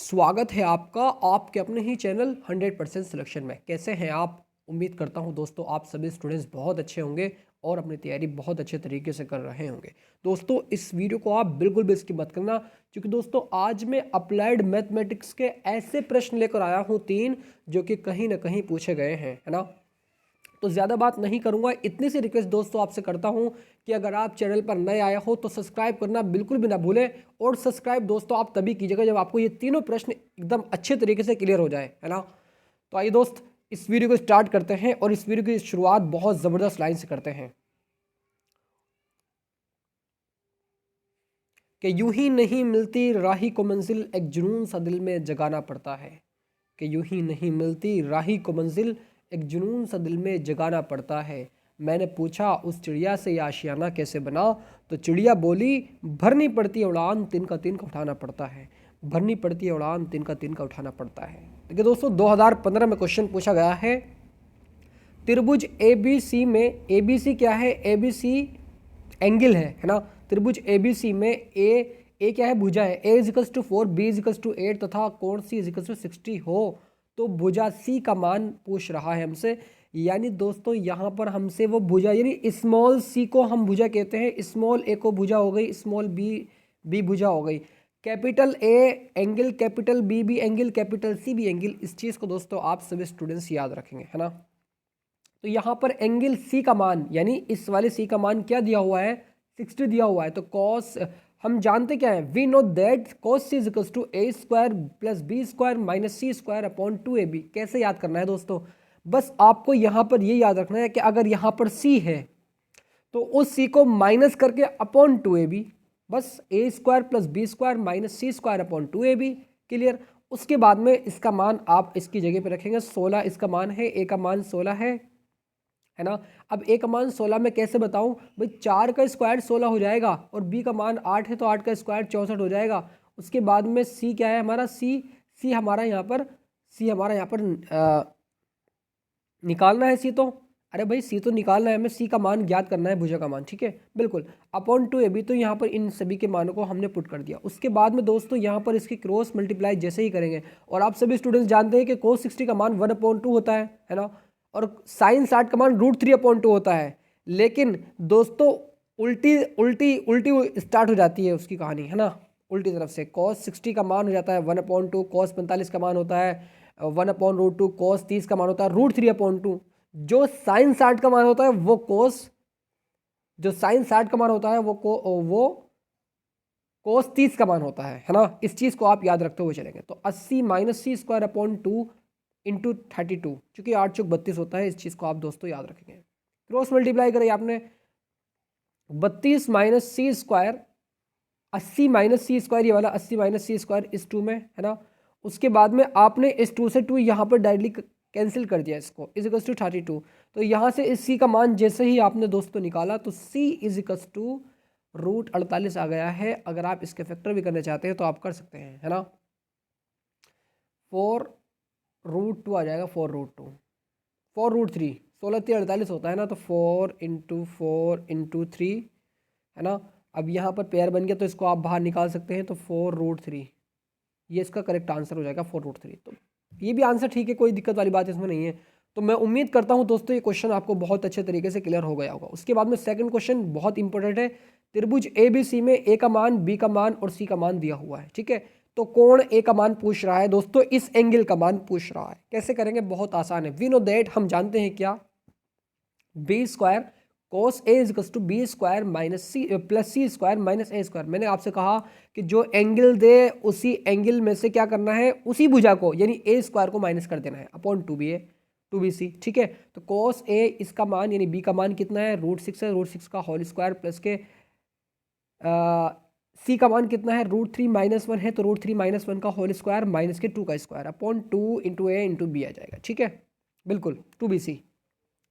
स्वागत है आपका आपके अपने ही चैनल 100% सिलेक्शन में। कैसे हैं आप? उम्मीद करता हूं दोस्तों आप सभी स्टूडेंट्स बहुत अच्छे होंगे और अपनी तैयारी बहुत अच्छे तरीके से कर रहे होंगे। दोस्तों इस वीडियो को आप बिल्कुल भी स्किप मत करना, क्योंकि दोस्तों आज मैं अप्लाइड मैथमेटिक्स के ऐसे प्रश्न लेकर आया हूं 3 जो कि कहीं ना कहीं पूछे गए हैं, है ना। तो ज़्यादा बात नहीं करूंगा, इतनी सी रिक्वेस्ट दोस्तों आपसे करता हूं कि अगर आप चैनल पर नए आए हो तो सब्सक्राइब करना बिल्कुल भी ना भूलें। और सब्सक्राइब दोस्तों आप तभी कीजिएगा जब आपको ये तीनों प्रश्न एकदम अच्छे तरीके से क्लियर हो जाए, है ना। तो आइए दोस्त इस वीडियो को स्टार्ट करते हैं और इस वीडियो की शुरुआत बहुत ज़बरदस्त लाइन से करते हैं कि यूं ही नहीं मिलती राही को मंजिल, एक जुनून सा दिल में जगाना पड़ता है। कि यूं ही नहीं मिलती राही को मंजिल, एक जुनून सा दिल में जगाना पड़ता है। मैंने पूछा उस चिड़िया से ये आशियाना कैसे बना, तो चिड़िया बोली भरनी पड़ती है उड़ान, तिनका तिनका उठाना पड़ता है। भरनी पड़ती है उड़ान, तिनका तिनका उठाना पड़ता है। देखिए दोस्तों 2015 में क्वेश्चन पूछा गया है। त्रिभुज ए बी सी में ए बी सी क्या है? ए बी सी एंगल है ना। त्रिभुज ए बी सी में ए क्या है? भुजा है। A equals to 4, b equals to 8 तथा कोण सी इजिकल्स टू 60 हो तो भुजा सी का मान पूछ रहा है हमसे। यानी दोस्तों यहाँ पर हमसे वो भुजा, यानी स्मॉल सी को हम भुजा कहते हैं, स्मॉल ए को भुजा हो गई, स्मॉल बी भुजा हो गई। Capital A angle, capital B भी एंगल, कैपिटल सी भी एंगल। इस चीज़ को दोस्तों आप सभी स्टूडेंट्स याद रखेंगे, है ना। तो यहाँ पर एंगल सी का मान, यानी इस वाले सी का मान क्या दिया हुआ है? 60 दिया हुआ है। तो कॉस हम जानते क्या है? We know that cos C equals to a square plus b square minus c square upon 2ab। कैसे याद करना है दोस्तों? बस आपको यहाँ पर ये याद रखना है कि अगर यहाँ पर सी है तो उस सी को माइनस करके अपॉन 2ab, बस a square plus b square minus c square upon 2ab। Clear. उसके बाद में इसका मान आप इसकी जगह पे रखेंगे। 16 इसका मान है, ए का मान 16 है ना। अब ए का मान 16 में कैसे बताऊं भाई? 4 का स्क्वायर 16 हो जाएगा और बी का मान 8 है तो 8 का स्क्वायर 64 हो जाएगा। उसके बाद में सी क्या है हमारा? सी हमारा यहाँ पर, निकालना है सी तो। अरे भाई सी तो निकालना है हमें, सी का मान ज्ञात करना है, भुजा का मान, ठीक है बिल्कुल। अपॉन 2ab, तो यहाँ पर इन सभी के मानों को हमने पुट कर दिया। उसके बाद में दोस्तों यहाँ पर इसकी क्रॉस मल्टीप्लाई जैसे ही करेंगे, और आप सभी स्टूडेंट्स जानते हैं कि cos 60 का मान 1/2 होता है ना। और साइन 60 का मान √3/2 होता है। लेकिन दोस्तों उल्टी उल्टी उल्टी स्टार्ट हो जाती है उसकी कहानी, है ना। उल्टी तरफ से cos 60 का मान हो जाता है 1/2, cos 45 का मान होता है 1/√2, cos 30 का मान होता है √3/2। जो साइन 60 का मान होता है वो जो साइन 60 का मान होता है वो cos 30 का मान होता है ना। इस चीज़ को आप याद रखते हुए चलेंगे। तो 80 minus c square upon 2 into 32, चूंकि 8 चौक 32 होता है। इस चीज़ को आप दोस्तों याद रखेंगे। क्रॉस मल्टीप्लाई करें आपने, 32 minus c square, 80 minus c square, ये वाला 80 माइनस सी स्क्वायर इस 2 में, है ना। उसके बाद में आपने इस 2 से 2 यहाँ पर डायरेक्टली कैंसिल कर दिया इसको, इज इक्वल्स टू 32। तो यहाँ से इस सी का मान जैसे ही आपने दोस्तों निकाला तो सी इज इक्वल्स टू √48 आ गया है। अगर आप इसके फैक्टर भी करना चाहते हैं तो आप कर सकते हैं, है ना। 4√2 आ जाएगा, 4√2, 4√3, 16×3 = 48 होता है ना। तो 4 × 4 × 3, है ना। अब यहाँ पर पेयर बन गया तो इसको आप बाहर निकाल सकते हैं। तो 4√3, ये इसका करेक्ट आंसर हो जाएगा 4√3। तो ये भी आंसर ठीक है, कोई दिक्कत वाली बात इसमें नहीं है। तो मैं उम्मीद करता हूँ दोस्तों ये क्वेश्चन आपको बहुत अच्छे तरीके से क्लियर हो गया होगा। उसके बाद में सेकंड क्वेश्चन बहुत इंपॉर्टेंट है। त्रिभुज ए बी सी में ए का मान, बी का मान और सी का मान दिया हुआ है, ठीक है। तो कोण ए का मान पूछ रहा है दोस्तों, इस एंगल का मान पूछ रहा है। कैसे करेंगे? बहुत आसान है। वी नो दैट, हम जानते हैं क्या? B square cos A is to b square minus c plus c square minus a square. मैंने आपसे कहा कि जो एंगल दे उसी एंगल में से क्या करना है? उसी भुजा को, यानी ए स्क्वायर को माइनस कर देना है अपॉन 2b ठीक है। तो कोस ए इसका मान यानी बी का मान कितना है? √6 है। √6 का होल स्क्वायर प्लस के सी का मान कितना है? √3 - 1 है। तो √3 - 1 का होल स्क्वायर माइनस के 2 का स्क्वायर अपॉन 2 × a × b आ जाएगा, ठीक है बिल्कुल 2bc।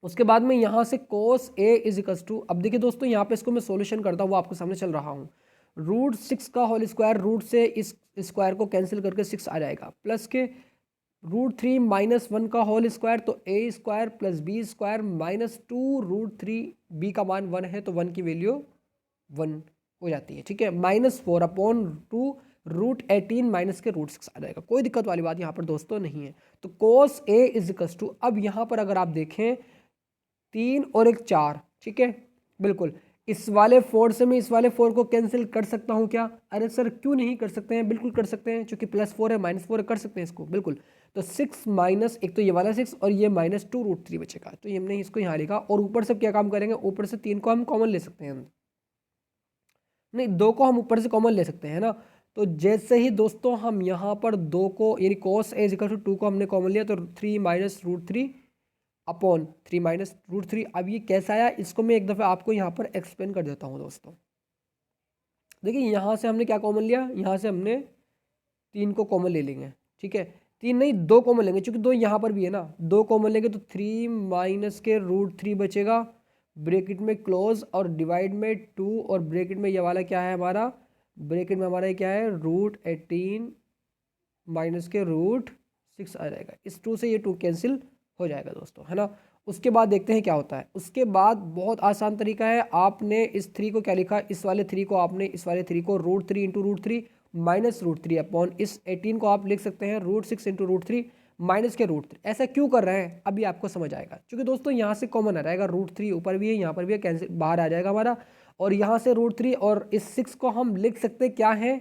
उसके बाद में यहाँ से cos a is equals to, अब देखिए दोस्तों यहाँ पे इसको मैं सॉल्यूशन करता हूँ, वो आपके सामने चल रहा हूँ। √6 का होल स्क्वायर, रूट से इस स्क्वायर को कैंसिल करके 6 आ जाएगा, प्लस के √3 - 1 का होल स्क्वायर, तो a square plus b square minus 2 √3, b का मान 1 है तो 1 की वैल्यू 1 हो जाती है, ठीक है। -4/2 √18 माइनस के √6 आ जाएगा। कोई दिक्कत वाली बात यहाँ पर दोस्तों नहीं है। तो cos A is equal to, अब यहाँ पर अगर आप देखें 3 और 1 4, ठीक है बिल्कुल। इस वाले 4 से मैं इस वाले 4 को कैंसिल कर सकता हूँ क्या? अरे सर क्यों नहीं कर सकते हैं, बिल्कुल कर सकते हैं, क्योंकि +4 है -4 है, कर सकते हैं इसको बिल्कुल। तो 6 माइनस एक तो ये वाला 6 और ये -2 √3 बचेगा, तो हमने इसको यहाँ लिखा। और ऊपर से क्या काम करेंगे, ऊपर से 3 को हम कॉमन ले सकते हैं, नहीं 2 को हम ऊपर से कॉमन ले सकते हैं ना। तो जैसे ही दोस्तों हम यहाँ पर 2 को यानी cos A = 2 को हमने कॉमन लिया, तो 3 माइनस √3 अपॉन 3 माइनस √3। अब ये कैसा आया, इसको मैं एक दफ़ा आपको यहाँ पर एक्सप्लेन कर देता हूँ दोस्तों। देखिए यहाँ से हमने क्या कॉमन लिया, यहाँ से हमने 3 को कॉमन ले लेंगे, ठीक है 3 नहीं 2 कॉमन लेंगे, क्योंकि 2 यहाँ पर भी है ना, 2 कॉमन लेंगे तो 3 माइनस के √3 बचेगा, ब्रैकेट में क्लोज और डिवाइड में 2, और ब्रैकेट में ये वाला क्या है हमारा, ब्रैकेट में हमारा क्या है √18 माइनस के √6 आ जाएगा। इस 2 से ये 2 कैंसिल हो जाएगा दोस्तों, है ना। उसके बाद देखते हैं क्या होता है। उसके बाद बहुत आसान तरीका है, आपने इस 3 को क्या लिखा, इस वाले 3 को आपने इस वाले 3 को √3 इंटू √3 माइनस √3 अपॉन इस 18 को आप लिख सकते हैं √6 इंटू √3 माइनस के √3। ऐसा क्यों कर रहे हैं अभी आपको समझ आएगा, क्योंकि दोस्तों यहाँ से कॉमन आ जाएगा, √3 ऊपर भी है यहाँ पर भी है, कैंसिल बाहर आ जाएगा हमारा, और यहाँ से √3 और इस 6 को हम लिख सकते क्या है,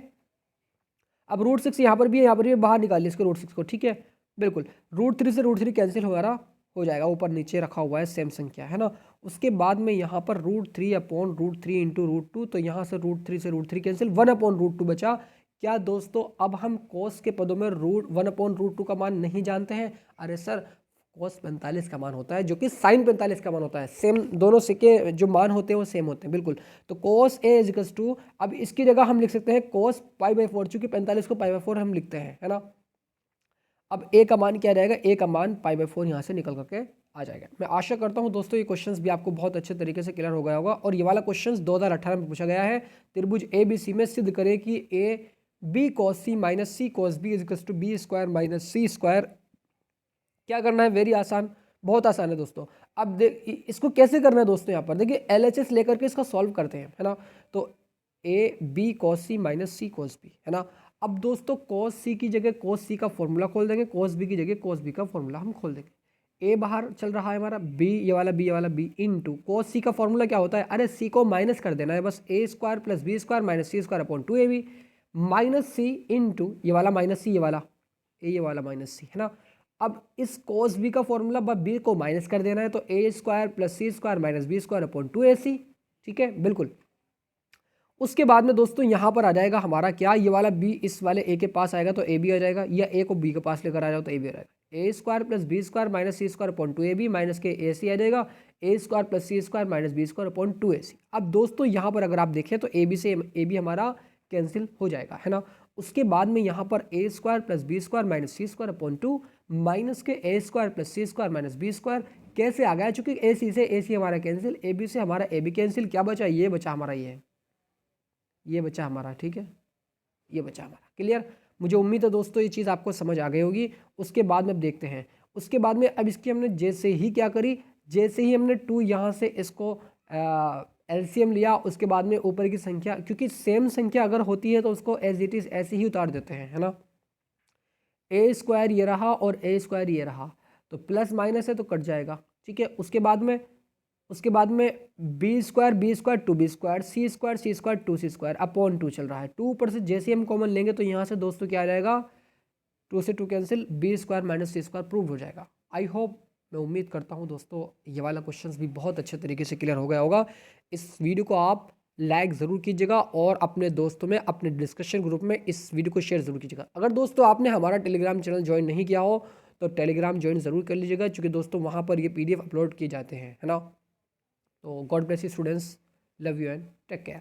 अब √6 यहाँ पर भी है यहाँ पर भी है, बाहर निकालिए इसको √6 को, ठीक है बिल्कुल। √3 से √3 कैंसिल हमारा हो जाएगा, ऊपर नीचे रखा हुआ है सेम संख्या, है ना। उसके बाद में यहाँ पर √3 अपॉन √3 इंटू √2, तो यहाँ से √3 से √3 कैंसिल, 1 अपॉन √2 बचा। क्या दोस्तों अब हम cos के पदों में √1 अपॉन √2 का मान नहीं जानते हैं? अरे सर cos 45 का मान होता है, जो कि sin 45 का मान होता है, सेम दोनों के जो मान होते हैं वो सेम होते हैं बिल्कुल। तो cos A इज टू, अब इसकी जगह हम लिख सकते हैं cos π/4, चूंकि 45 को π/4 हम लिखते हैं, है ना। अब A का मान क्या रहेगा, A का मान π/4 यहाँ से निकल करके आ जाएगा। मैं आशा करता हूँ दोस्तों ये क्वेश्चंस भी आपको बहुत अच्छे तरीके से क्लियर हो गया होगा। और ये वाला क्वेश्चंस 2018 में पूछा गया है। त्रिभुज ABC में सिद्ध करें कि AB cos C minus C cos B is equal to B² minus C²। क्या करना है, वेरी आसान, बहुत आसान है दोस्तों। अब इसको कैसे करना है दोस्तों, यहाँ पर देखिए LHS लेकर के इसका सॉल्व करते हैं, है ना। तो AB cos C minus C cos B, है ना। अब दोस्तों cos C की जगह cos C का फॉर्मूला खोल देंगे, cos B की जगह cos B का फॉर्मूला हम खोल देंगे। A बाहर चल रहा है हमारा, B ये वाला B इंटू cos C का फॉर्मूला क्या होता है, अरे C को माइनस कर देना है बस, A² plus B² minus C² upon 2AB minus C into ये वाला माइनस C, ये वाला माइनस C, है ना। अब इस cos B का फॉर्मूला B को माइनस कर देना है, तो A² plus C² minus B² upon 2AC, ठीक है बिल्कुल। उसके बाद में दोस्तों यहाँ पर आ जाएगा हमारा क्या, ये वाला B इस वाले A के पास आएगा तो AB आ जाएगा, या A को B के पास लेकर आ जाओ तो AB आ जाएगा। A² plus B² minus C² upon 2AB minus के AC आ जाएगा, A² plus C² minus B² upon 2AC। अब दोस्तों यहाँ पर अगर आप देखें तो AB से AB हमारा कैंसिल हो जाएगा, है ना। उसके बाद में यहाँ पर A² plus B² minus C² upon 2 minus के A² plus C² minus B² कैसे आ गया, चूंकि AC से AC हमारा कैंसिल, AB से हमारा AB कैंसिल, क्या बचा, ये बचा हमारा, ये बचा हमारा, ठीक है ये बचा हमारा। क्लियर, मुझे उम्मीद है दोस्तों ये चीज़ आपको समझ आ गई होगी। उसके बाद में देखते हैं, उसके बाद में अब इसकी हमने जैसे ही क्या करी, जैसे ही हमने 2 यहाँ से इसको LCM लिया, उसके बाद में ऊपर की संख्या, क्योंकि सेम संख्या अगर होती है तो उसको एज इट इज़ ऐसे ही उतार देते हैं, है ना। A² ये रहा और A² ये रहा, तो प्लस माइनस है तो कट जाएगा, ठीक है। उसके बाद में B² 2B² C² 2C² upon 2 चल रहा है, 2 ऊपर से जैसे हम कॉमन लेंगे तो यहाँ से दोस्तों क्या आ जाएगा, 2 से 2 cancel, B² minus C² prove हो जाएगा। आई होप, मैं उम्मीद करता हूँ दोस्तों ये वाला क्वेश्चंस भी बहुत अच्छे तरीके से क्लियर हो गया होगा। इस वीडियो को आप लाइक ज़रूर कीजिएगा और अपने दोस्तों में, अपने डिस्कशन ग्रुप में इस वीडियो को शेयर ज़रूर कीजिएगा। अगर दोस्तों आपने हमारा टेलीग्राम चैनल ज्वाइन नहीं किया हो तो टेलीग्राम ज्वाइन ज़रूर कर लीजिएगा, क्योंकि दोस्तों वहाँ पर ये PDF अपलोड किए जाते हैं, है ना। तो God bless you students, love you and take care.